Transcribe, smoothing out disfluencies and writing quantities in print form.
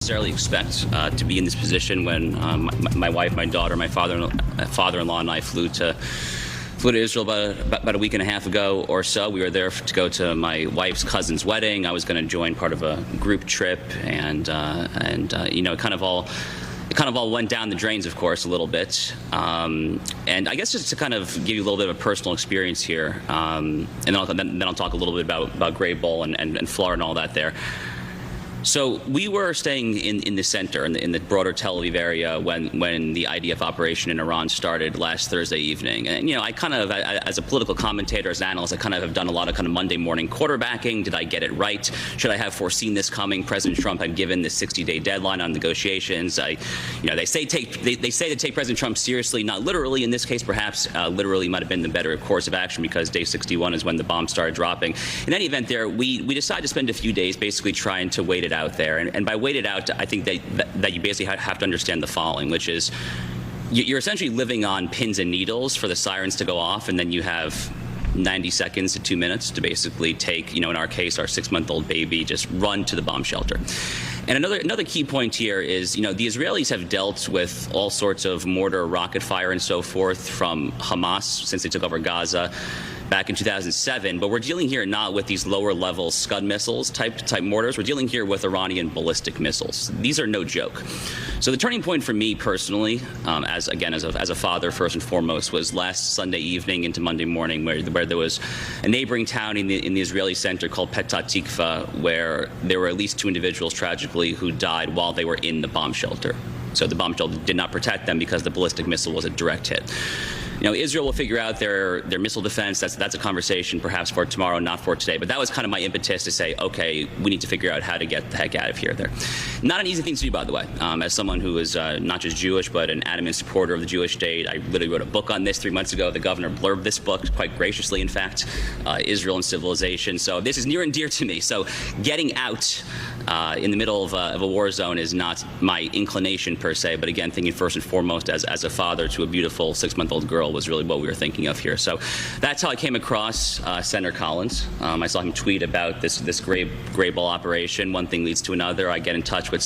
necessarily expect to be in this position when my wife, my daughter, my father-in-law and I flew to Israel about a week and a half ago or so. We were there to go to my wife's cousin's wedding. I was going to join part of a group trip, and you know, it kind of all went down the drains, of course, a little bit. And I guess just to kind of give you a little bit of a personal experience here, and then I'll talk a little bit about Grey Bull and Florida and all that there. So we were staying in the center, in the broader Tel Aviv area when the IDF operation in Iran started last Thursday evening. And, you know, I kind of, as a political commentator, as an analyst, I kind of have done a lot of kind of Monday morning quarterbacking. Did I get it right? Should I have foreseen this coming? President Trump had given this 60-day deadline on negotiations. You know, they say to take President Trump seriously, not literally. In this case, perhaps literally might have been the better course of action, because day 61 is when the bombs started dropping. In any event, there we decided to spend a few days basically trying to wait it out there, and by wait it out, I think that you basically have to understand the following, which is you're essentially living on pins and needles for the sirens to go off, and then you have 90 seconds to 2 minutes to basically take, you know, in our case, our 6-month-old baby, just run to the bomb shelter. And another key point here is, you know, the Israelis have dealt with all sorts of mortar, rocket fire, and so forth from Hamas since they took over Gaza back in 2007, but we're dealing here not with these lower-level Scud missiles type mortars. We're dealing here with Iranian ballistic missiles. These are no joke. So the turning point for me personally, as a father first and foremost, was last Sunday evening into Monday morning, where there was a neighboring town in the Israeli center called Petah Tikva, where there were at least 2 individuals tragically who died while they were in the bomb shelter. So the bomb shelter did not protect them because the ballistic missile was a direct hit. You know, Israel will figure out their missile defense. That's a conversation perhaps for tomorrow, not for today. But that was kind of my impetus to say, okay, we need to figure out how to get the heck out of here. There, not an easy thing to do, by the way. As someone who is not just Jewish, but an adamant supporter of the Jewish state, I literally wrote a book on this 3 months ago. The governor blurbed this book quite graciously, in fact, Israel and Civilization. So this is near and dear to me. So getting out in the middle of a war zone is not my inclination per se, but again, thinking first and foremost as a father to a beautiful 6-month-old girl was really what we were thinking of here. So that's how I came across Senator Collins. I saw him tweet about this Grey Bull operation. One thing leads to another. I get in touch with